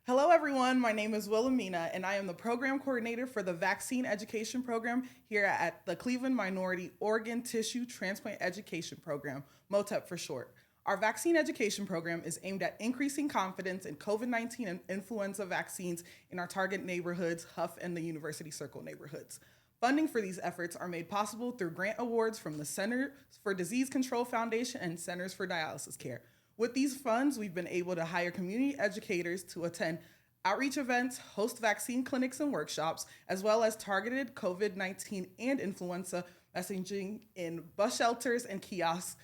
Hello, everyone. My name is Wilheimina, and I am the program coordinator for the Vaccine Education Program here at the Cleveland Minority Organ Tissue Transplant Education Program, MOTTEP for short. Our vaccine education program is aimed at increasing confidence in COVID 19 and influenza vaccines in our target neighborhoods, Huff and the University Circle neighborhoods. Funding for these efforts are made possible through grant awards from the Centers for Disease Control Foundation and Centers for Dialysis Care. With these funds, we've been able to hire community educators to attend outreach events, host vaccine clinics and workshops, as well as targeted COVID 19 and influenza messaging in bus shelters and kiosks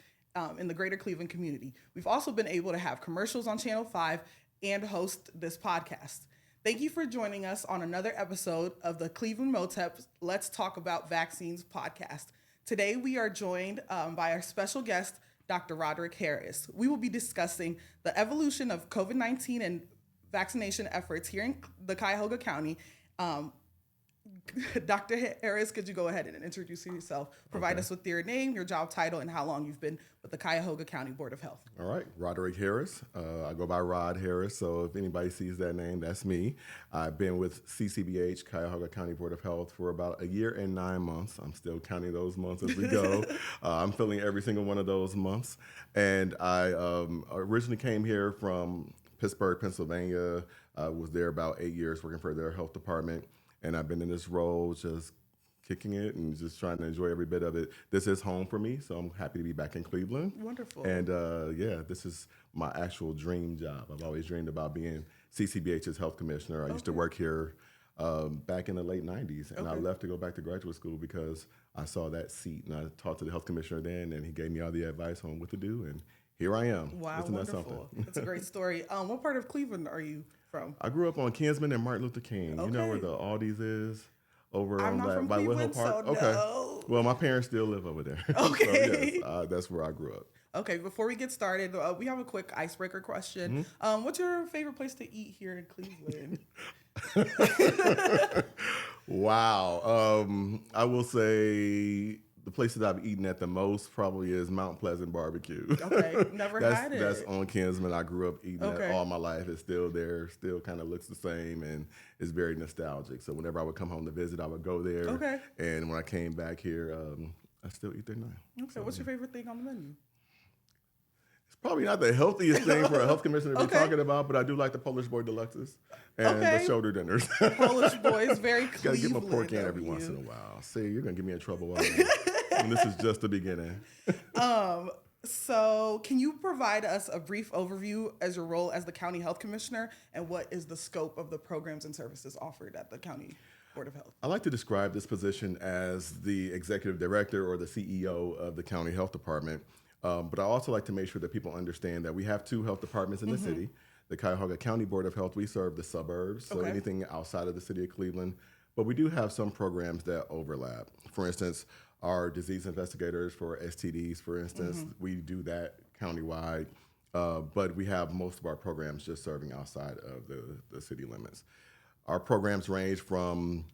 in the greater Cleveland community. We've also been able to have commercials on Channel 5 and host this podcast. Thank you for joining us on another episode of the Cleveland MOTTEP Let's Talk About Vaccines podcast. Today, we are joined by our special guest, Dr. Roderick Harris. We will be discussing the evolution of COVID-19 and vaccination efforts here in the Cuyahoga County. Dr. Harris, could you go ahead and introduce yourself? Provide us with your name, your job title, and how long you've been with the Cuyahoga County Board of Health. All right, Roderick Harris. I go by Rod Harris, so if anybody sees that name, that's me. I've been with CCBH, Cuyahoga County Board of Health, for about a year and 9 months. I'm still counting those months as we go. I'm filling every single one of those months. And I originally came here from Pittsburgh, Pennsylvania. I was there about 8 years working for their health department. And I've been in this role just kicking it and just trying to enjoy every bit of it. This is home for me, so I'm happy to be back in Cleveland. Wonderful. And this is my actual dream job. I've always dreamed about being CCBH's health commissioner. I used to work here back in the late 90s, and I left to go back to graduate school because I saw that seat, and I talked to the health commissioner then, and he gave me all the advice on what to do, and here I am. Wow, Isn't wonderful. that something? That's a great story. What part of Cleveland are you from? I grew up on Kinsman and Martin Luther King. Okay. You know where the Aldi's is? Over I'm on not that from by Cleveland, Willow Park. so Okay. no. Well, my parents still live over there. Okay. So yes, that's where I grew up. Okay, before we get started, we have a quick icebreaker question. What's your favorite place to eat here in Cleveland? Wow. I will say the place that I've eaten at the most probably is Mount Pleasant Barbecue. Okay, never had it. That's on Kinsman. I grew up eating Okay. that all my life. It's still there, still kind of looks the same, and it's very nostalgic. So whenever I would come home to visit, I would go there. Okay. And when I came back here, I still eat there now. Okay, So, what's your favorite thing on the menu? it's probably not the healthiest thing for a health commissioner to be Okay. talking about, but I do like the Polish boy deluxes and the shoulder dinners. Polish boys, very Gotta Cleveland. get my pork in every of once you. in a while. See, you're gonna get me in trouble. And this is just the beginning. So, can you provide us a brief overview as your role as the county health commissioner, and what is the scope of the programs and services offered at the county Board of Health? I like to describe this position as the executive director or the CEO of the county health department. But I also like to make sure that people understand that we have two health departments in the city. The Cuyahoga County Board of Health, we serve the suburbs, so anything outside of the city of Cleveland. But we do have some programs that overlap. For instance, our disease investigators for STDs, for instance, we do that countywide. But we have most of our programs just serving outside of the city limits. Our programs range from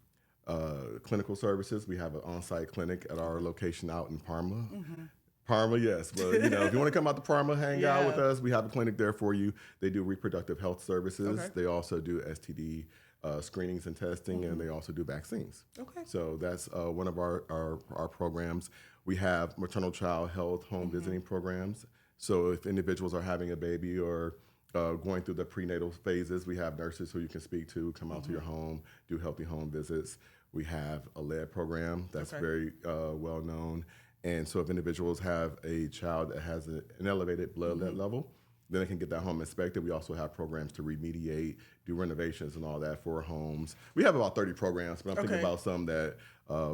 clinical services. We have an on-site clinic at our location out in Parma. Parma, yes. But if you want to come out to Parma, hang out with us, we have a clinic there for you. They do reproductive health services. Okay. They also do STD screenings and testing, and they also do vaccines. Okay. So that's one of our programs. We have maternal child health home visiting programs. So if individuals are having a baby or going through the prenatal phases, we have nurses who you can speak to, come out to your home, do healthy home visits. We have a lead program that's very well known. And so if individuals have a child that has an elevated blood lead level, then they can get that home inspected. We also have programs to remediate, do renovations and all that for homes. We have about 30 programs, but I'm thinking about some that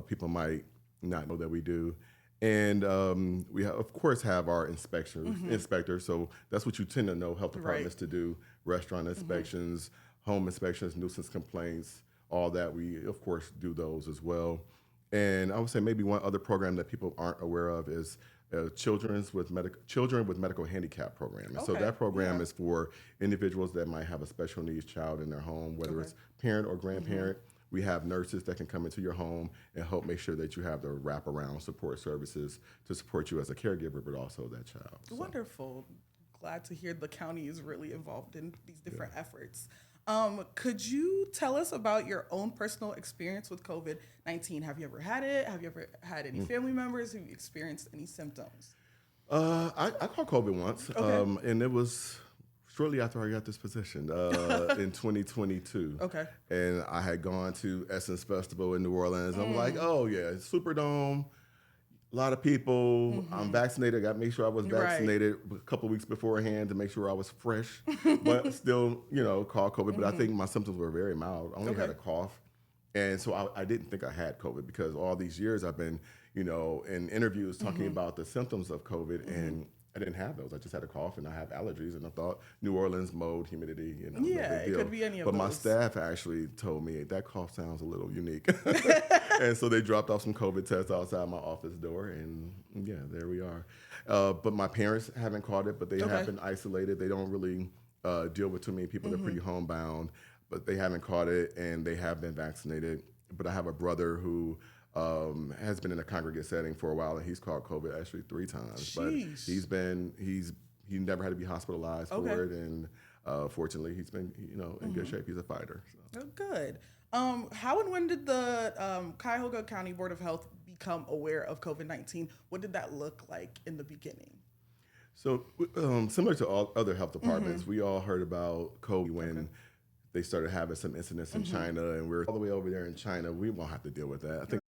people might not know that we do. And we, of course, have our inspectors. So that's what you tend to know health departments to do: restaurant inspections, home inspections, nuisance complaints, all that. We, of course, do those as well. And I would say maybe one other program that people aren't aware of is children with medical handicap program. And so that program is for individuals that might have a special needs child in their home, whether it's parent or grandparent. We have nurses that can come into your home and help make sure that you have the wraparound support services to support you as a caregiver, but also that child. Wonderful. glad to hear the county is really involved in these different efforts. Could you tell us about your own personal experience with COVID-19? Have you ever had it? Have you ever had any family members who experienced any symptoms? I caught COVID once, Okay. and it was shortly after I got this position in 2022. Okay. And I had gone to Essence Festival in New Orleans. I'm like, oh yeah, Superdome, a lot of people. I'm vaccinated. I got to make sure I was Right. vaccinated a couple of weeks beforehand to make sure I was fresh, but still, caught COVID. But I think my symptoms were very mild. I only had Okay. a cough. And so I didn't think I had COVID because all these years I've been, in interviews talking about the symptoms of COVID, and I didn't have those. I just had a cough and I have allergies, and I thought New Orleans, mold, humidity, no Yeah, big it deal. could be any of But my those. staff actually told me that cough sounds a little unique, and so they dropped off some COVID tests outside my office door, and yeah, there we are. But my parents haven't caught it, but they Okay. have been isolated. They don't really deal with too many people. They're pretty homebound, but they haven't caught it, and they have been vaccinated. But I have a brother who has been in a congregate setting for a while, and he's caught COVID actually 3 times. But Sheesh. he never had to be hospitalized Okay. for it, and fortunately, he's been in good shape. He's a fighter. So. Oh, good. How and when did the Cuyahoga County Board of Health become aware of COVID-19? What did that look like in the beginning? So, similar to all other health departments, we all heard about COVID when they started having some incidents in China, and we're all the way over there in China. We won't have to deal with that. I think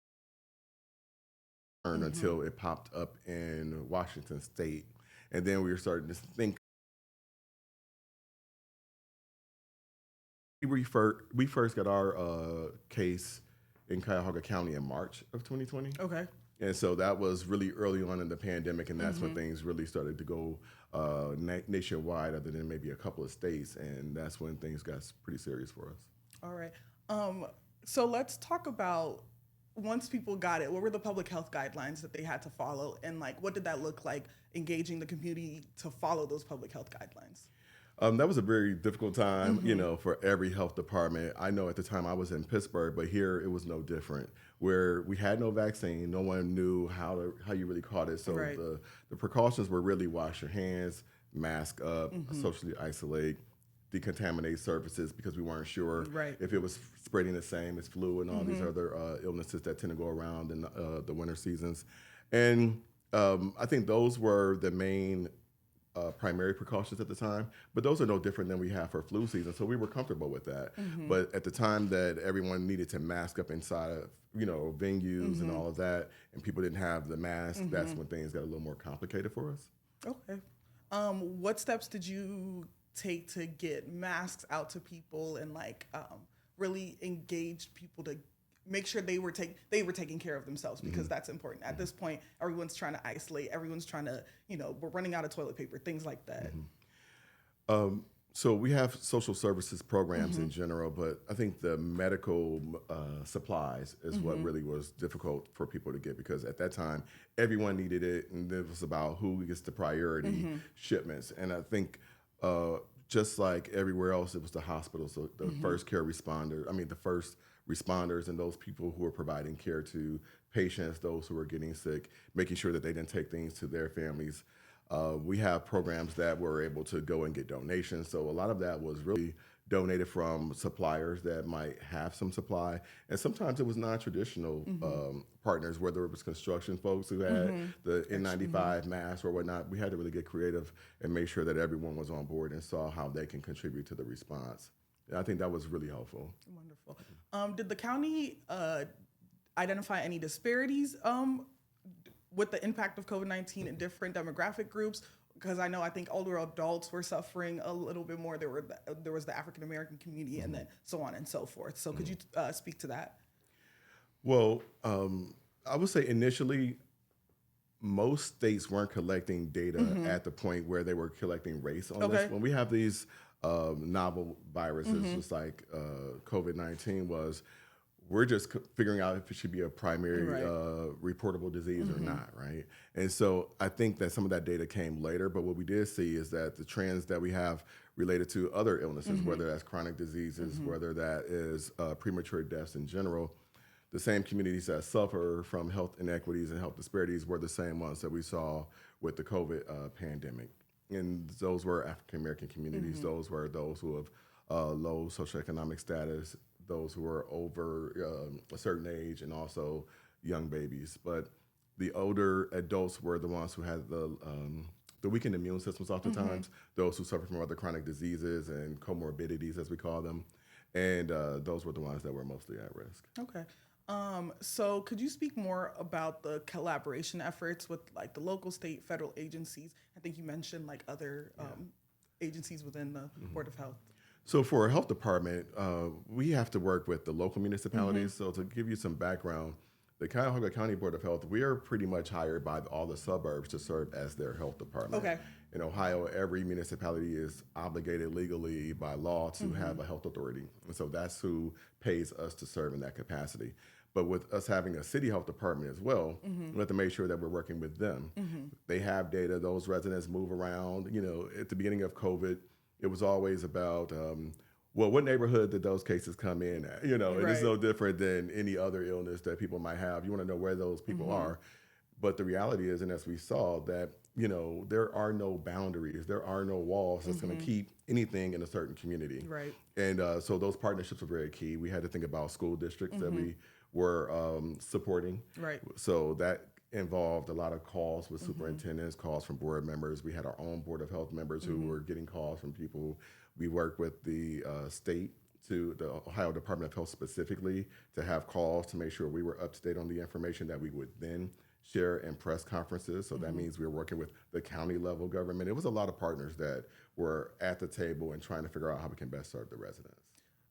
until it popped up in Washington State, and then we were starting to think. We first got our case in Cuyahoga County in March of 2020. Okay. And so that was really early on in the pandemic, and that's when things really started to go nationwide, other than maybe a couple of states, and that's when things got pretty serious for us. All right. So let's talk about once people got it, what were the public health guidelines that they had to follow, and like what did that look like engaging the community to follow those public health guidelines? That was a very difficult time, for every health department. I know at the time I was in Pittsburgh, but here it was no different. Where we had no vaccine, no one knew how you really caught it. So Right. the precautions were really wash your hands, mask up, socially isolate, decontaminate surfaces because we weren't sure Right. if it was spreading the same as flu and all these other illnesses that tend to go around in the winter seasons. And I think those were the main primary precautions at the time, but those are no different than we have for flu season. So we were comfortable with that. But at the time that everyone needed to mask up inside of, venues and all of that, and people didn't have the mask, that's when things got a little more complicated for us. Okay. What steps did you take to get masks out to people and really engage people to make sure they were taking care of themselves, because that's important. At this point, everyone's trying to isolate. Everyone's trying to, we're running out of toilet paper, things like that. So we have social services programs in general, but I think the medical supplies is what really was difficult for people to get, because at that time, everyone needed it, and it was about who gets the priority shipments. And I think just like everywhere else, it was the hospital. So the first responders and those people who are providing care to patients, those who are getting sick, making sure that they didn't take things to their families. We have programs that were able to go and get donations. So a lot of that was really donated from suppliers that might have some supply. And sometimes it was non-traditional partners, whether it was construction folks who had the N95 masks or whatnot. We had to really get creative and make sure that everyone was on board and saw how they can contribute to the response. And I think that was really helpful. Wonderful. Did the county identify any disparities with the impact of COVID-19 in different demographic groups? Because I think older adults were suffering a little bit more. There was the African American community, and then so on and so forth. So could you speak to that? Well, I would say initially, most states weren't collecting data at the point where they were collecting race on this. When we have these novel viruses, just like COVID-19 was, we're just figuring out if it should be a primary reportable disease or not, right? And so I think that some of that data came later, but what we did see is that the trends that we have related to other illnesses, whether that's chronic diseases, whether that is premature deaths in general, the same communities that suffer from health inequities and health disparities were the same ones that we saw with the COVID pandemic. and those were African American communities. Those were those who have low socioeconomic status, those who were over a certain age, and also young babies. But the older adults were the ones who had the weakened immune systems oftentimes, those who suffer from other chronic diseases and comorbidities, as we call them. And those were the ones that were mostly at risk. Okay. So could you speak more about the collaboration efforts with like the local, state, federal agencies? I think you mentioned like other agencies within the Board of Health. So for our health department, we have to work with the local municipalities. So to give you some background, the Cuyahoga County Board of Health, we are pretty much hired by all the suburbs to serve as their health department. Okay. In Ohio, every municipality is obligated legally by law to have a health authority. And so that's who pays us to serve in that capacity. But with us having a city health department as well, we have to make sure that we're working with them. They have data, those residents move around. At the beginning of COVID, it was always about, well, what neighborhood did those cases come in at? And it's no different than any other illness that people might have. You want to know where those people are. But the reality is, and as we saw, that, there are no boundaries, there are no walls that's going to keep anything in a certain community. Right. And so those partnerships are very key. We had to think about school districts that we were supporting. Right. So that involved a lot of calls with superintendents, calls from board members. We had our own Board of Health members who were getting calls from people. We worked with the state, to the Ohio Department of Health specifically, to have calls to make sure we were up to date on the information that we would then share in press conferences. So that means we were working with the county level government. It was a lot of partners that were at the table and trying to figure out how we can best serve the residents.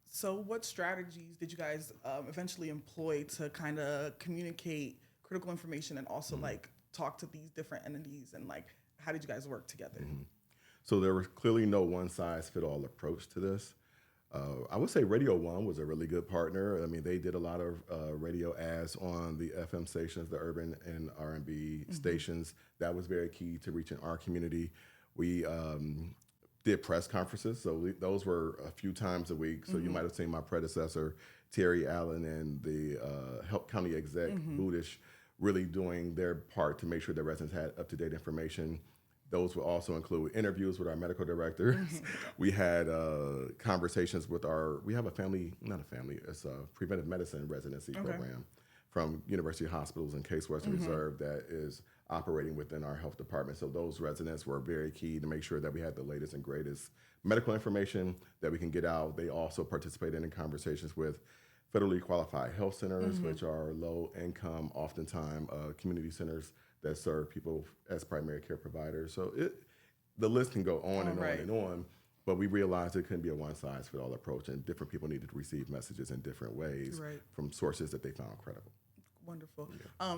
So what strategies did you guys eventually employ to kind of communicate critical information and also like talk to these different entities, and like how did you guys work together? So there was clearly no one size fit all approach to this. I would say Radio One was a really good partner. I mean, they did a lot of radio ads on the FM stations, the urban and R&B stations. That was very key to reaching our community. We did press conferences, so those were a few times a week. So you might have seen my predecessor, Terry Allen, and the Health County exec, Budish, really doing their part to make sure that residents had up-to-date information. Those would also include interviews with our medical directors. We had conversations with we have it's a preventive medicine residency program from University Hospitals and Case Western Reserve that is operating within our health department. So those residents were very key to make sure that we had the latest and greatest medical information that we can get out. They also participated in conversations with federally qualified health centers, which are low income, oftentimes community centers that serve people as primary care providers. So the list can go on and on and on, but we realized it couldn't be a one-size-fits-all approach, and different people needed to receive messages in different ways from sources that they found credible. Wonderful.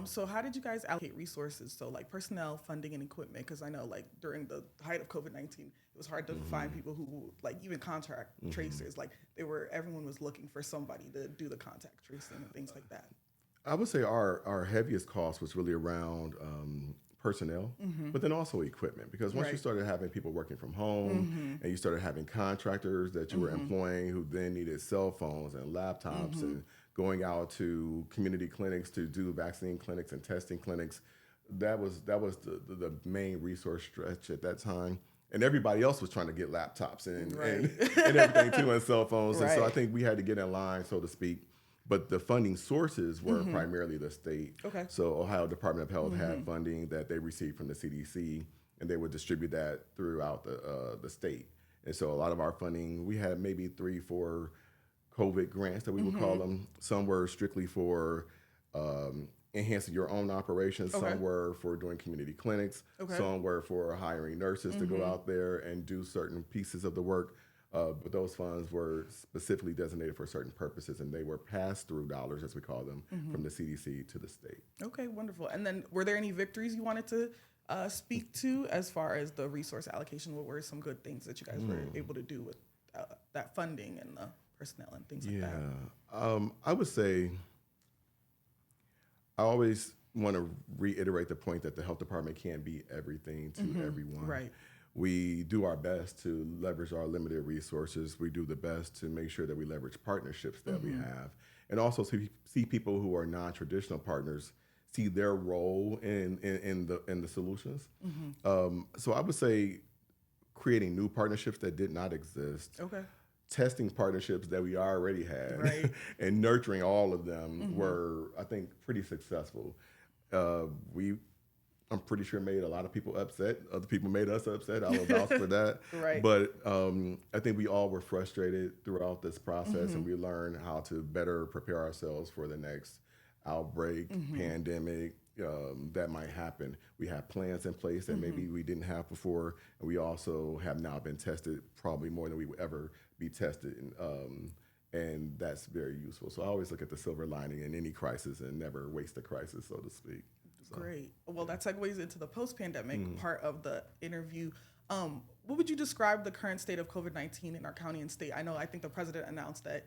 So how did you guys allocate resources? So like personnel, funding, and equipment? Because I know like during the height of COVID-19, it was hard to find people who like even contact tracers. Like everyone was looking for somebody to do the contact tracing and things like that. I would say our heaviest cost was really around personnel, but then also equipment. Because once you started having people working from home and you started having contractors that you were employing who then needed cell phones and laptops and going out to community clinics to do vaccine clinics and testing clinics, that was the main resource stretch at that time. And everybody else was trying to get laptops and everything too, and cell phones. And so I think we had to get in line, so to speak. But the funding sources were primarily the state. Okay. So Ohio Department of Health had funding that they received from the CDC, and they would distribute that throughout the state. And so a lot of our funding, we had maybe 3-4 COVID grants that we would call them. Some were strictly for enhancing your own operations. Some were for doing community clinics. Some were for hiring nurses to go out there and do certain pieces of the work. But those funds were specifically designated for certain purposes, and they were pass-through dollars, as we call them, from the CDC to the state. Okay, wonderful. And then were there any victories you wanted to speak to as far as the resource allocation? What were some good things that you guys were able to do with that funding and the personnel and things like that? I would say I always want to reiterate the point that the health department can't be everything to everyone. Right. We do our best to leverage our limited resources. We do the best to make sure that we leverage partnerships that we have, and also see people who are non-traditional partners see their role in the solutions. So I would say creating new partnerships that did not exist, Okay. testing partnerships that we already had, Right. and nurturing all of them were, I think, pretty successful. We I'm pretty sure made a lot of people upset. Other people made us upset. I will vouch for that. Right. But I think we all were frustrated throughout this process, and we learned how to better prepare ourselves for the next outbreak, pandemic that might happen. We have plans in place that maybe we didn't have before, and we also have now been tested probably more than we would ever be tested. And that's very useful. So I always look at the silver lining in any crisis and never waste a crisis, so to speak. So. Great. Well, that segues into the post-pandemic part of the interview. What would you describe the current state of COVID-19 in our county and state? I think the president announced that,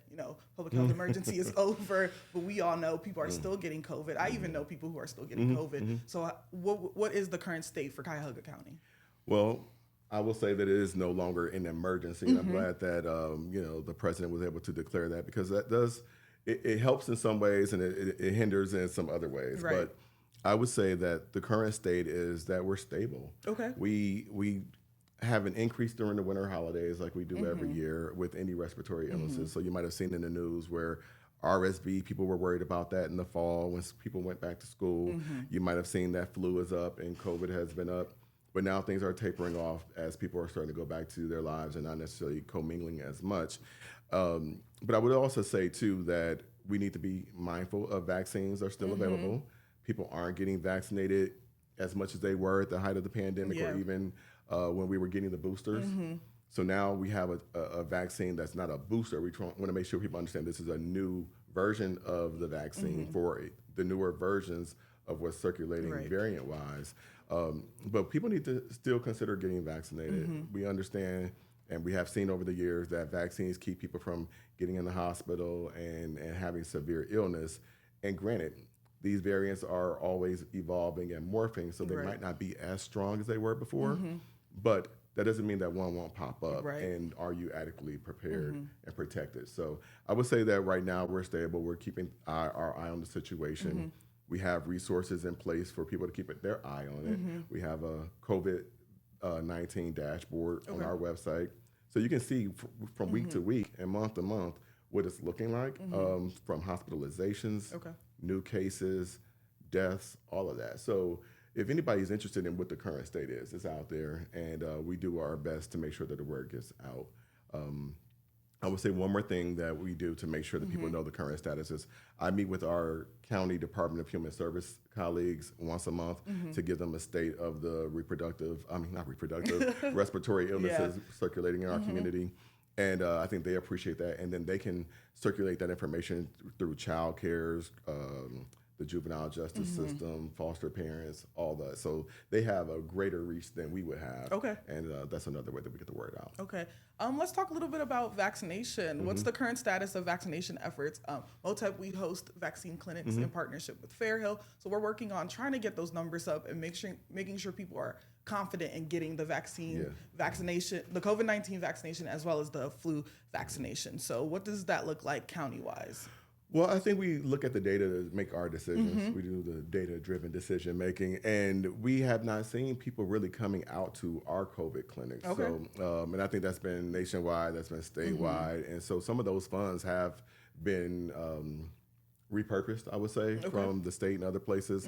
public health emergency is over, but we all know people are still getting COVID. I even know people who are still getting COVID. So what is the current state for Cuyahoga County? Well, I will say that it is no longer an emergency. And I'm glad that, the president was able to declare that, because that does, it helps in some ways and it hinders in some other ways. Right. But I would say that the current state is that we're stable. Okay. We have an increase during the winter holidays like we do every year with any respiratory illnesses. So you might have seen in the news where RSV, people were worried about that in the fall when people went back to school. You might have seen that flu is up and COVID has been up. But now things are tapering off as people are starting to go back to their lives and not necessarily commingling as much. But I would also say, too, that we need to be mindful of vaccines are still available. People aren't getting vaccinated as much as they were at the height of the pandemic or even when we were getting the boosters. So now we have a vaccine that's not a booster. We want to make sure people understand this is a new version of the vaccine for the newer versions of what's circulating variant-wise. But people need to still consider getting vaccinated. We understand and we have seen over the years that vaccines keep people from getting in the hospital and having severe illness. And granted, these variants are always evolving and morphing, so they might not be as strong as they were before, but that doesn't mean that one won't pop up. And are you adequately prepared and protected? So I would say that right now we're stable. We're keeping our eye on the situation. We have resources in place for people to keep their eye on it. We have a COVID-19 dashboard on our website. So you can see from week to week and month to month what it's looking like, from hospitalizations, new cases, deaths, all of that. So if anybody's interested in what the current state is, it's out there, and we do our best to make sure that the word gets out. I would say one more thing that we do to make sure that people know the current status is I meet with our county Department of Human Service colleagues once a month to give them a state of the respiratory illnesses circulating in our community. And I think they appreciate that. And then they can circulate that information through child cares, the juvenile justice system, foster parents, all that. So they have a greater reach than we would have. Okay. And that's another way that we get the word out. Okay. Let's talk a little bit about vaccination. What's the current status of vaccination efforts? MOTTEP, we host vaccine clinics in partnership with Fairhill. So we're working on trying to get those numbers up and making sure people are confident in getting the vaccination, the COVID-19 vaccination, as well as the flu vaccination. So what does that look like county-wise? Well, I think we look at the data to make our decisions. We do the data-driven decision making, and we have not seen people really coming out to our COVID clinics. Okay. So, and I think that's been nationwide, that's been statewide, and so some of those funds have been repurposed, I would say, from the state and other places.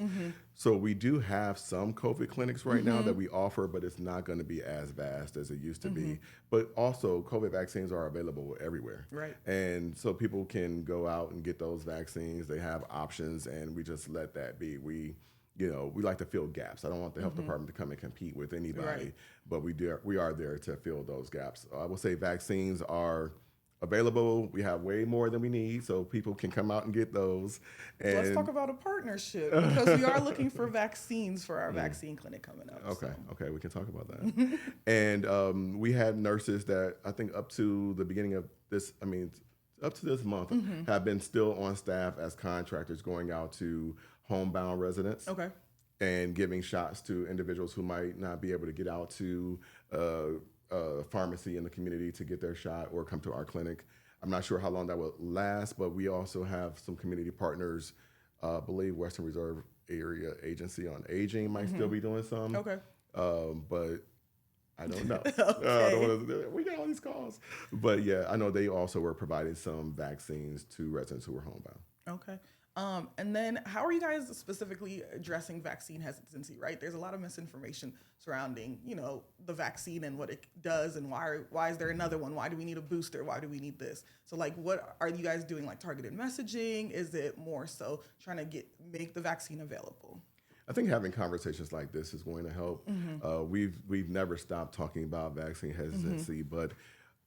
So we do have some COVID clinics right now that we offer, but it's not going to be as vast as it used to be. But also, COVID vaccines are available everywhere. Right. And so people can go out and get those vaccines. They have options, and we just let that be. We like to fill gaps. I don't want the health department to come and compete with anybody, but we are there to fill those gaps. I will say vaccines are available. We have way more than we need, so people can come out and get those. And let's talk about a partnership, because we are looking for vaccines for our vaccine clinic coming up. Okay, we can talk about that. And we had nurses that I think up to the beginning of this, up to this month, have been still on staff as contractors going out to homebound residents. Okay. And giving shots to individuals who might not be able to get out to pharmacy in the community to get their shot or come to our clinic. I'm not sure how long that will last, but we also have some community partners. I believe Western Reserve Area Agency on Aging might still be doing some. Okay. But I don't know. Okay. We got all these calls. But yeah, I know they also were providing some vaccines to residents who were homebound. Okay. And then how are you guys specifically addressing vaccine hesitancy, right? There's a lot of misinformation surrounding, the vaccine and what it does and why is there another one? Why do we need a booster? Why do we need this? So like what are you guys doing, like targeted messaging? Is it more so trying to make the vaccine available? I think having conversations like this is going to help. We've never stopped talking about vaccine hesitancy, but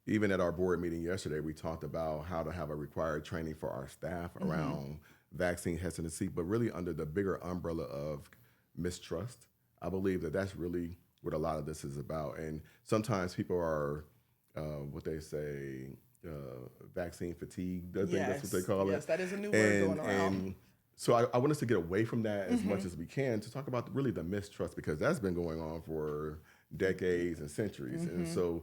even at our board meeting yesterday, we talked about how to have a required training for our staff around vaccine hesitancy, but really under the bigger umbrella of mistrust. I believe that that's really what a lot of this is about. And sometimes people are, what they say, vaccine fatigue. I think that's what they call it. Yes, that is a new word going around. And so I want us to get away from that as much as we can to talk about really the mistrust, because that's been going on for decades and centuries. And so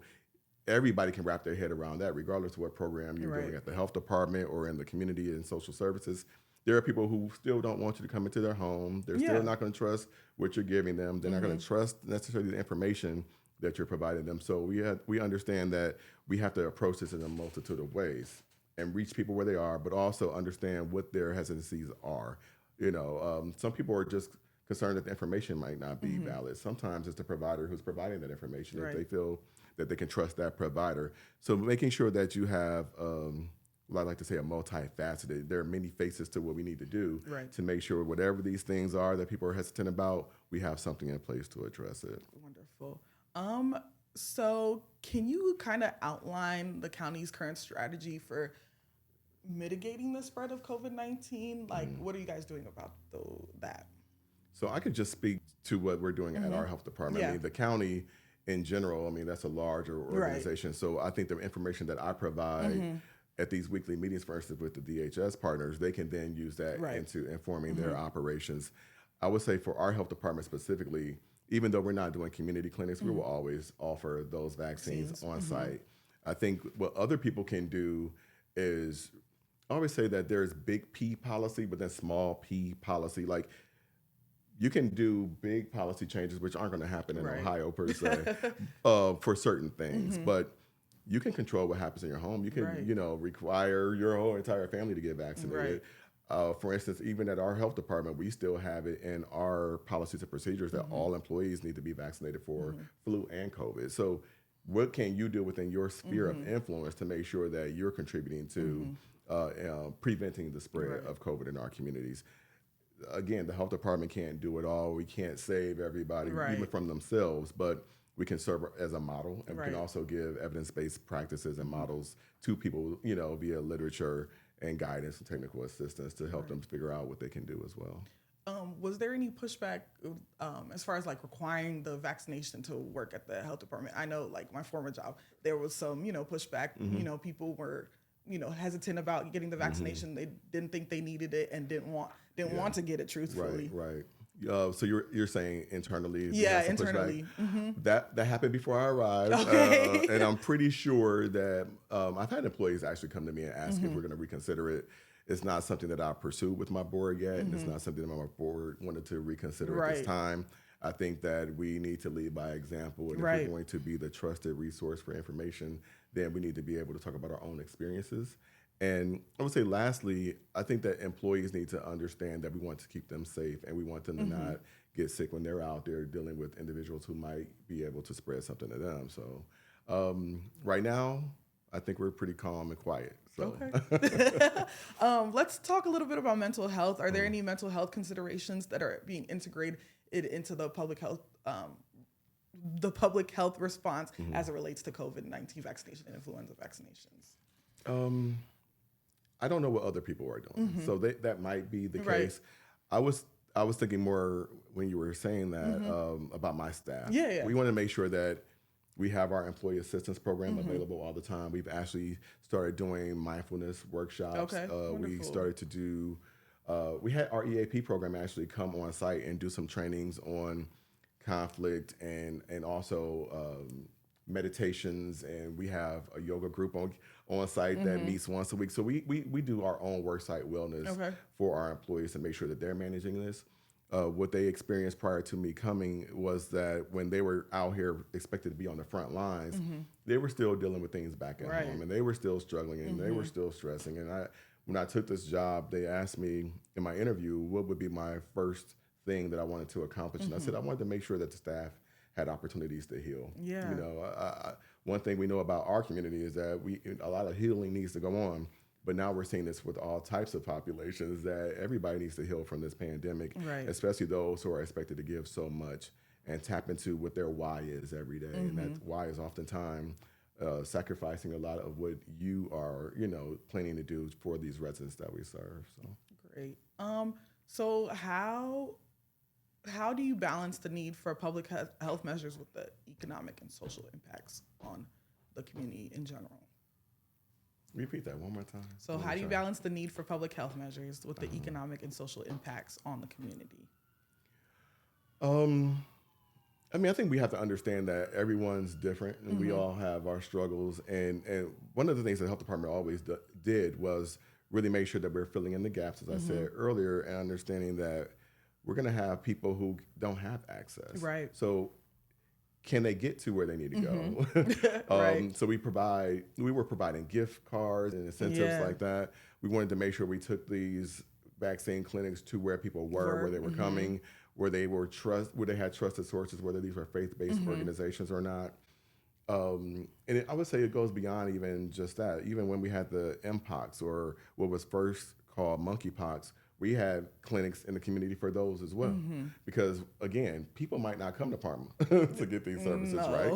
everybody can wrap their head around that, regardless of what program you're doing at the health department or in the community and social services. There are people who still don't want you to come into their home. They're still not going to trust what you're giving them. They're not going to trust necessarily the information that you're providing them. So we understand that we have to approach this in a multitude of ways and reach people where they are, but also understand what their hesitancies are. Some people are just concerned that the information might not be valid. Sometimes it's the provider who's providing that information if they feel that they can trust that provider. So making sure that you have, I like to say, a multifaceted. There are many faces to what we need to do to make sure whatever these things are that people are hesitant about, we have something in place to address it. Wonderful. So can you kind of outline the county's current strategy for mitigating the spread of COVID-19? Like, what are you guys doing about that? So I could just speak to what we're doing at our health department. I mean, the county in general, that's a larger organization. So I think the information that I provide at these weekly meetings, for instance, with the DHS partners, they can then use that into informing their operations. I would say for our health department specifically, even though we're not doing community clinics, we will always offer those vaccines on site. I think what other people can do is, I always say that there's big P policy, but then small P policy. Like, you can do big policy changes, which aren't going to happen in Ohio per se, for certain things, but you can control what happens in your home. You can, require your whole entire family to get vaccinated. For instance, even at our health department, we still have it in our policies and procedures that all employees need to be vaccinated for flu and COVID. So what can you do within your sphere of influence to make sure that you're contributing to preventing the spread of COVID in our communities? Again, the health department can't do it all. We can't save everybody, even from themselves, but we can serve as a model, and we can also give evidence-based practices and models to people, via literature and guidance and technical assistance to help them figure out what they can do as well. Was there any pushback as far as like requiring the vaccination to work at the health department? I know, like my former job, there was some, pushback. People were, hesitant about getting the vaccination. They didn't think they needed it and didn't want to get it. Truthfully, right. So you're saying internally? Yeah, internally. That happened before I arrived, and I'm pretty sure that I've had employees actually come to me and ask if we're going to reconsider it. It's not something that I've pursued with my board yet, and it's not something that my board wanted to reconsider at this time. I think that we need to lead by example, and if we're going to be the trusted resource for information, then we need to be able to talk about our own experiences. And I would say lastly, I think that employees need to understand that we want to keep them safe and we want them to not get sick when they're out there dealing with individuals who might be able to spread something to them. So right now, I think we're pretty calm and quiet. So. Okay. Let's talk a little bit about mental health. Are there any mental health considerations that are being integrated into the public health response as it relates to COVID-19 vaccination and influenza vaccinations? I don't know what other people are doing, so that might be the case. I was thinking more when you were saying that about my staff. Yeah. We want to make sure that we have our employee assistance program available all the time. We've actually started doing mindfulness workshops. We started to do. We had our EAP program actually come on site and do some trainings on conflict and also meditations, and we have a yoga group on site that meets once a week. So we do our own worksite wellness for our employees to make sure that they're managing this. what they experienced prior to me coming was that when they were out here expected to be on the front lines, they were still dealing with things back at home, and they were still struggling, and they were still stressing. And when I took this job, they asked me in my interview what would be my first thing that I wanted to accomplish, and I said I wanted to make sure that the staff had opportunities to heal. Yeah. You know, one thing we know about our community is that a lot of healing needs to go on. But now we're seeing this with all types of populations, that everybody needs to heal from this pandemic, especially those who are expected to give so much and tap into what their why is every day. And that why is oftentimes sacrificing a lot of what you are, planning to do for these residents that we serve. So great. So how do you balance the need for public health measures with the economic and social impacts on the community in general? Repeat that one more time. So how do you balance the need for public health measures with the economic and social impacts on the community? I think we have to understand that everyone's different and we all have our struggles. And one of the things the health department always did was really make sure that we're filling in the gaps, as I said earlier, and understanding that we're going to have people who don't have access. Right. So can they get to where they need to go? Right. So we were providing gift cards and incentives like that. We wanted to make sure we took these vaccine clinics to where people were, where they were coming, where they had trusted sources, whether these were faith-based organizations or not. And I would say it goes beyond even just that. Even when we had the Mpox, or what was first called monkeypox, we had clinics in the community for those as well. Because, again, people might not come to Parma to get these services, right?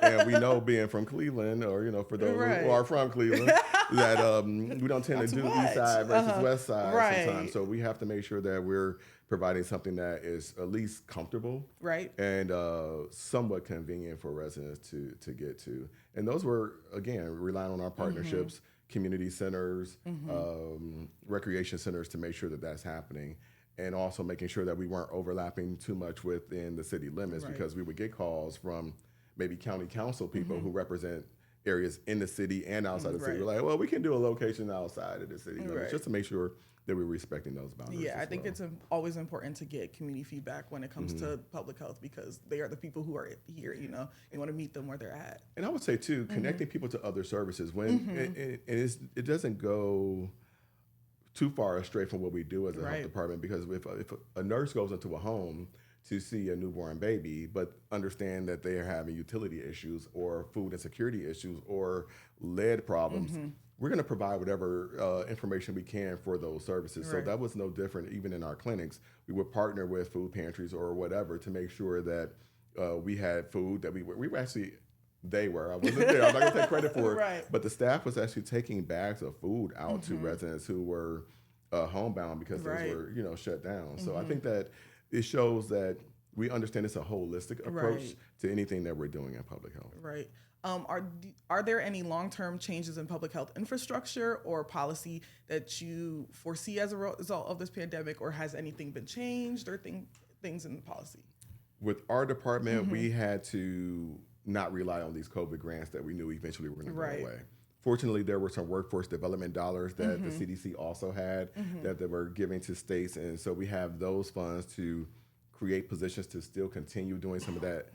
And we know, being from Cleveland, or, for those who are from Cleveland, that we don't tend to do east side versus west side sometimes. So we have to make sure that we're providing something that is at least comfortable and somewhat convenient for residents to get to. And those were, again, relying on our partnerships, community centers, recreation centers, to make sure that that's happening, and also making sure that we weren't overlapping too much within the city limits, because we would get calls from maybe county council people who represent areas in the city and outside the city. We're like, well, we can do a location outside of the city limits, just to make sure that we're respecting those boundaries. Yeah, I think it's always important to get community feedback when it comes to public health, because they are the people who are here, you want to meet them where they're at. And I would say, too, connecting people to other services. It doesn't go too far astray from what we do as a health department, because if a nurse goes into a home to see a newborn baby, but understand that they are having utility issues or food insecurity issues or lead problems, we're going to provide whatever information we can for those services. So that was no different. Even in our clinics, we would partner with food pantries or whatever to make sure that we had food that we were actually, I wasn't there, I'm not going to take credit for it, but the staff was actually taking bags of food out to residents who were homebound because those were, shut down. So I think that it shows that we understand it's a holistic approach to anything that we're doing in public health. Right. Are there any long-term changes in public health infrastructure or policy that you foresee as a result of this pandemic, or has anything been changed, or things in the policy? With our department, we had to not rely on these COVID grants that we knew eventually were going to go away. Fortunately, there were some workforce development dollars that the CDC also had that they were giving to states. And so we have those funds to create positions to still continue doing some of that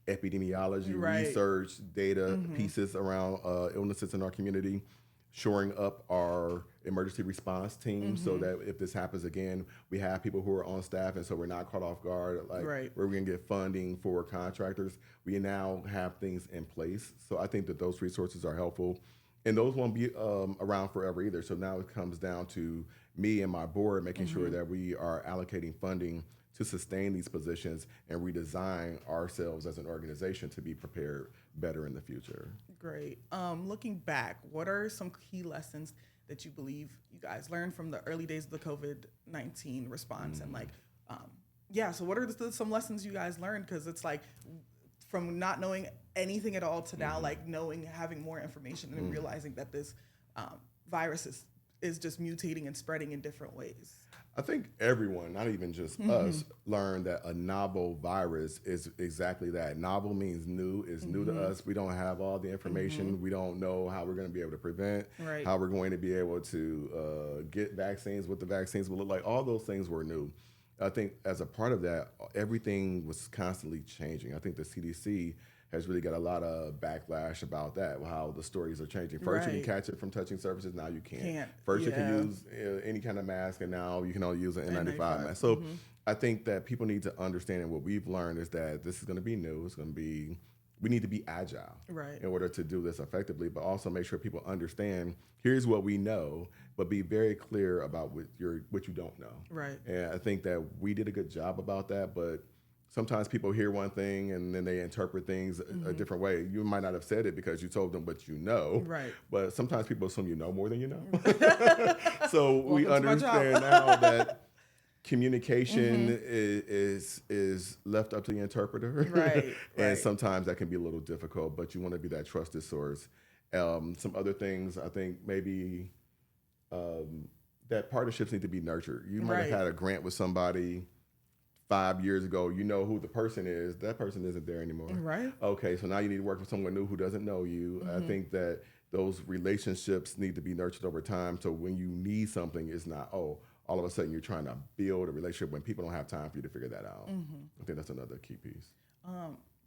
epidemiology, research, data pieces around illnesses in our community, shoring up our emergency response team so that if this happens again, we have people who are on staff, and so we're not caught off guard, where we're going to get funding for contractors. We now have things in place. So I think that those resources are helpful. And those won't be around forever either. So now it comes down to me and my board making sure that we are allocating funding to sustain these positions and redesign ourselves as an organization to be prepared better in the future. Great. Looking back, what are some key lessons that you believe you guys learned from the early days of the COVID-19 response? And so what are some lessons you guys learned? Because it's like, from not knowing anything at all to now, having more information and realizing that this virus is just mutating and spreading in different ways. I think everyone, not even just us, learned that a novel virus is exactly that. Novel means new. It's new to us. We don't have all the information. We don't know how we're going to be able to prevent, how we're going to be able to get vaccines, what the vaccines will look like. All those things were new. I think as a part of that, everything was constantly changing. I think the CDC has really got a lot of backlash about that, how the stories are changing. First, you can catch it from touching surfaces, now you can't. First, you can use any kind of mask, and now you can only use an N95 mask. So I think that people need to understand, and what we've learned is that this is going to be new. It's going to be, we need to be agile in order to do this effectively, but also make sure people understand, here's what we know, but be very clear about what you don't know. Right. And I think that we did a good job about that, but sometimes people hear one thing and then they interpret things a different way. You might not have said it because you told them what you know. Right. But sometimes people assume you know more than you know. So we understand now that communication is left up to the interpreter. Right. And sometimes that can be a little difficult, but you want to be that trusted source. Some other things, I think maybe that partnerships need to be nurtured. You might have had a grant with somebody 5 years ago, you know who the person is. That person isn't there anymore. Right. Okay, so now you need to work with someone new who doesn't know you. I think that those relationships need to be nurtured over time. So when you need something, it's not, all of a sudden you're trying to build a relationship when people don't have time for you to figure that out. I think that's another key piece.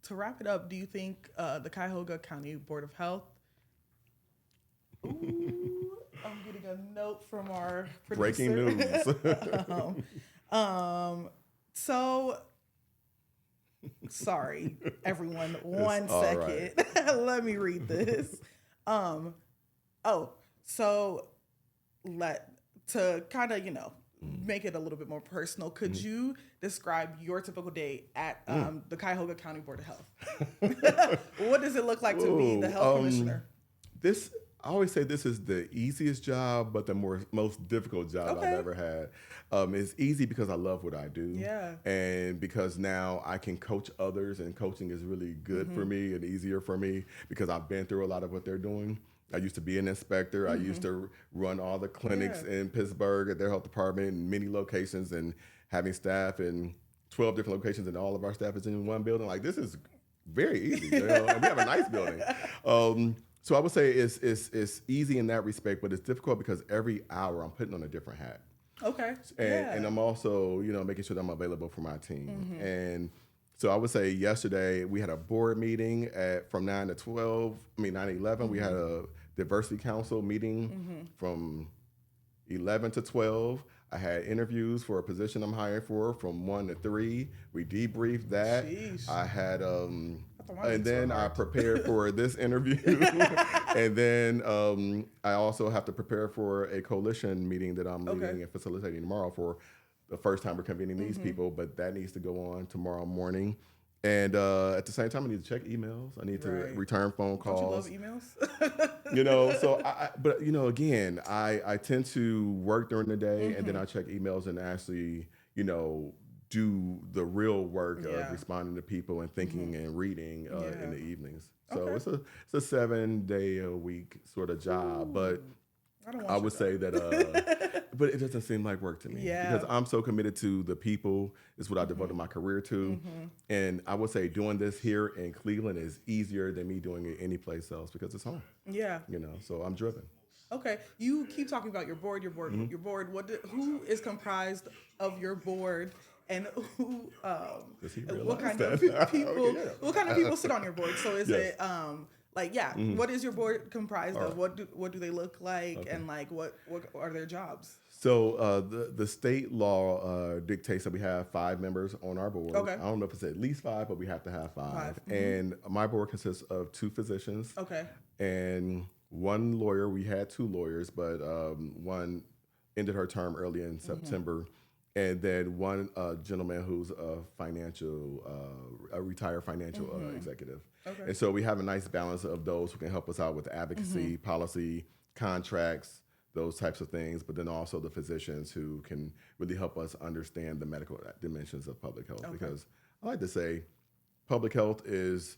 To wrap it up, do you think the Cuyahoga County Board of Health... Ooh, I'm getting a note from our producer. Breaking news. So, sorry, everyone. One second. Right. Let me read this. To kind of, make it a little bit more personal, could you describe your typical day at the Cuyahoga County Board of Health? What does it look like to be the health commissioner? I always say this is the easiest job, but the most difficult job I've ever had. It's easy because I love what I do. Yeah. And because now I can coach others, and coaching is really good for me and easier for me because I've been through a lot of what they're doing. I used to be an inspector. I used to run all the clinics in Pittsburgh at their health department in many locations, and having staff in 12 different locations, and all of our staff is in one building. Like, this is very easy. And we have a nice building. So I would say it's easy in that respect, but it's difficult because every hour I'm putting on a different hat. Okay. And I'm also, making sure that I'm available for my team. And so I would say yesterday we had a board meeting from 9 to 11. We had a diversity council meeting from 11 to 12. I had interviews for a position I'm hiring for from 1 to 3. We debriefed that. Jeez. I had, and then I prepared for this interview. And then I also have to prepare for a coalition meeting that I'm leading and facilitating tomorrow for the first time we're convening these people, but that needs to go on tomorrow morning. And at the same time, I need to check emails. I need to return phone calls. Don't you love emails? But again, I tend to work during the day, and then I check emails and actually, do the real work of responding to people and thinking and reading in the evenings. So it's a 7-day-a-week sort of job, but I would say that, but it doesn't seem like work to me because I'm so committed to the people. It's what I devoted my career to. And I would say doing this here in Cleveland is easier than me doing it any place else because it's home. Yeah. So I'm driven. Okay. You keep talking about your board. Your board. Who is comprised of your board? And who? What kind of people? What kind of people sit on your board? So is it what is your board comprised of? What do they look like? And what are their jobs? So the state law dictates that we have 5 members on our board. Okay. I don't know if it's at least 5, but we have to have 5. And my board consists of 2 physicians. Okay. And 1 lawyer. We had 2 lawyers, but one ended her term early in September. And then 1 gentleman who's a retired financial executive. Okay. And so we have a nice balance of those who can help us out with advocacy, policy, contracts, those types of things, but then also the physicians who can really help us understand the medical dimensions of public health. Okay. Because I like to say public health is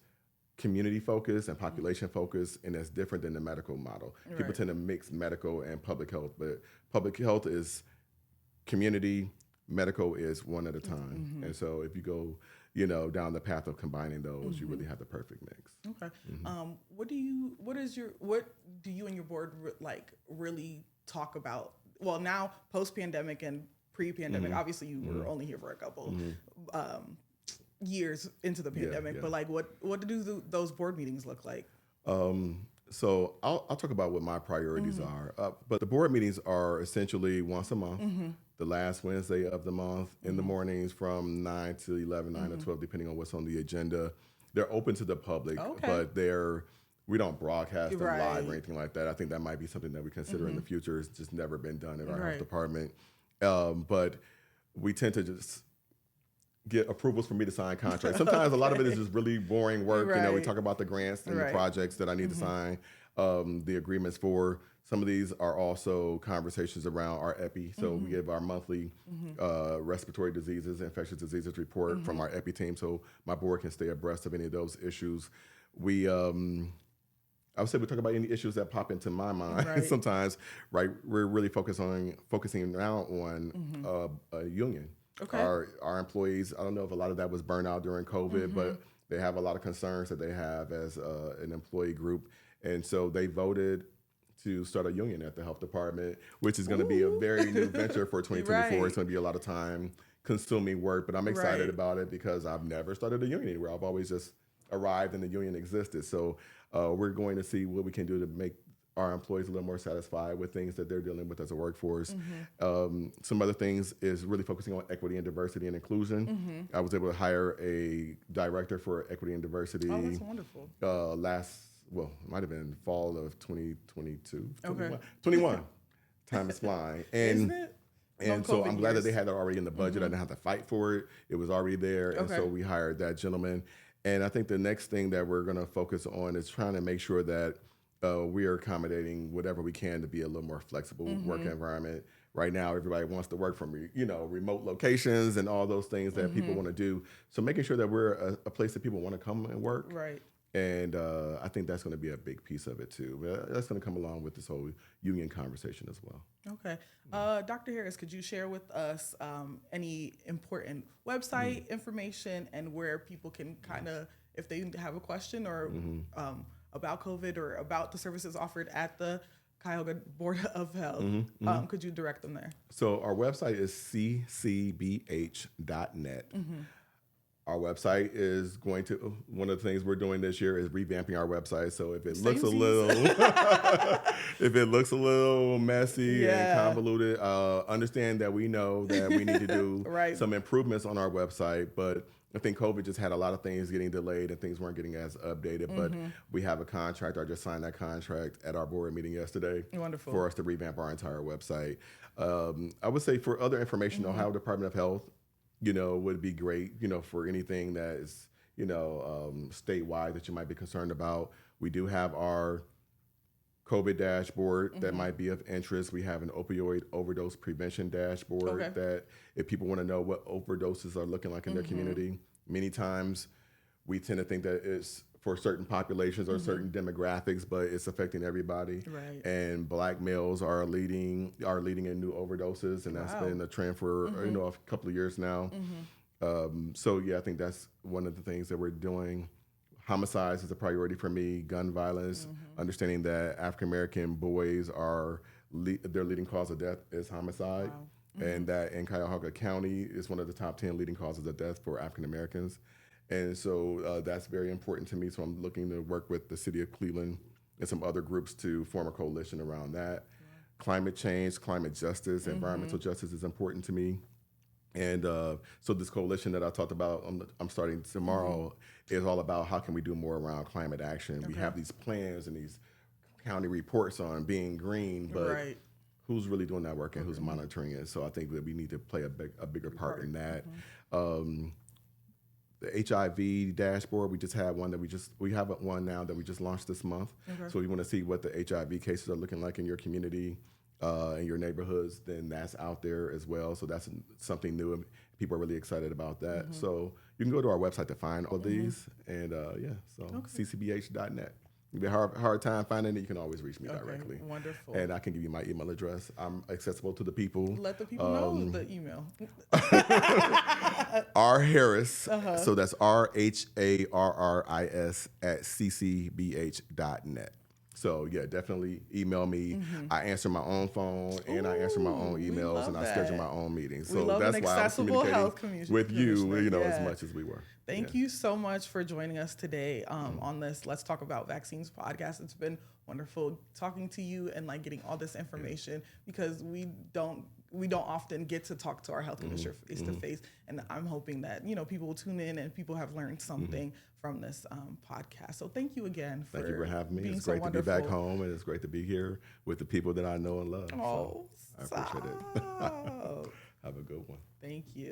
community focused and population focused, and it's different than the medical model. Right. People tend to mix medical and public health, but public health is community, medical is one at a time. And so if you go, down the path of combining those, you really have the perfect mix. Okay. What do you and your board really talk about? Well, now post-pandemic and pre-pandemic. Obviously, you were only here for a couple years into the pandemic, but like, what do those board meetings look like? So I'll talk about what my priorities are. But the board meetings are essentially once a month, the last Wednesday of the month in the mornings from 9 to 11, 9 to 12, depending on what's on the agenda. They're open to the public, but we don't broadcast them live or anything like that. I think that might be something that we consider in the future. It's just never been done in our health department. But we tend to just get approvals for me to sign contracts. Sometimes a lot of it is just really boring work. You know, we talk about the grants and the projects that I need to sign, the agreements for. Some of these are also conversations around our EPI. So we give our monthly respiratory diseases, infectious diseases report from our EPI team, so my board can stay abreast of any of those issues. I would say we talk about any issues that pop into my mind sometimes, right? We're really focusing now on a union. Our employees, I don't know if a lot of that was burnout during COVID, but they have a lot of concerns that they have as an employee group. And so they voted to start a union at the health department, which is going to be a very new venture for 2024. It's going to be a lot of time consuming work, but I'm excited about it because I've never started a union anywhere. I've always just arrived and the union existed. So we're going to see what we can do to make our employees a little more satisfied with things that they're dealing with as a workforce. Some other things is really focusing on equity and diversity and inclusion. I was able to hire a director for equity and diversity. Oh, that's wonderful. It might have been fall of 2022. 21. Time is flying. And, Isn't it? and so I'm glad that they had it already in the budget. I didn't have to fight for it. It was already there. And so we hired that gentleman. And I think the next thing that we're going to focus on is trying to make sure that we are accommodating whatever we can to be a little more flexible work environment. Right now, everybody wants to work from remote locations and all those things that people want to do. So making sure that we're a place that people want to come and work. Right. And I think that's going to be a big piece of it too. That's going to come along with this whole union conversation as well. Okay. Dr. Harris, could you share with us any important website information and where people can kind of, if they have a question or about COVID or about the services offered at the Cuyahoga Board of Health, could you direct them there? So our website is ccbh.net. Our website is one of the things we're doing this year is revamping our website. So if it looks a little messy and convoluted, understand that we know that we need to do some improvements on our website. But I think COVID just had a lot of things getting delayed and things weren't getting as updated. But we have a contract. I just signed that contract at our board meeting yesterday. Wonderful. For us to revamp our entire website. I would say for other information, Ohio Department of Health, would be great, for anything that is, statewide that you might be concerned about. We do have our COVID dashboard that might be of interest. We have an opioid overdose prevention dashboard that if people want to know what overdoses are looking like in their community, many times we tend to think that it's for certain populations or certain demographics, but it's affecting everybody. Right. And Black males are leading in new overdoses, and that's been a trend for a couple of years now. So I think that's one of the things that we're doing. Homicides is a priority for me. Gun violence, understanding that African American boys are their leading cause of death is homicide, and that in Cuyahoga County is one of the top 10 leading causes of death for African Americans. And so that's very important to me. So I'm looking to work with the city of Cleveland and some other groups to form a coalition around that. Climate change, climate justice, environmental justice is important to me. And so this coalition that I talked about, I'm starting tomorrow, is all about how can we do more around climate action. We have these plans and these county reports on being green, but who's really doing that work and who's monitoring it? So I think that we need to play a bigger part in that. The HIV dashboard, we just had one we have one now that we just launched this month. So we want to see what the HIV cases are looking like in your community, in your neighborhoods, then that's out there as well. So that's something new and people are really excited about that. So you can go to our website to find all of these and ccbh.net. It'd be a hard time finding it. You can always reach me directly. Wonderful. And I can give you my email address. I'm accessible to the people. Let the people know the email. R Harris. So that's RHARRIS @ccbh.net. So yeah, definitely email me. I answer my own phone and I answer my own we emails love and I that. schedule my own meetings. We So love that's an why I was accessible health communicating with you, commissioner. as Yeah. much as we were. Thank you so much for joining us today on this Let's Talk About Vaccines podcast. It's been wonderful talking to you and like getting all this information because we don't often get to talk to our health commissioner face to face. And I'm hoping that, people will tune in and people have learned something from this podcast. So thank you again Thank you for having me. being It's so great wonderful. to be back home, and it's great to be here with the people that I know and love. Oh, so I appreciate it. stop. Have a good one. Thank you.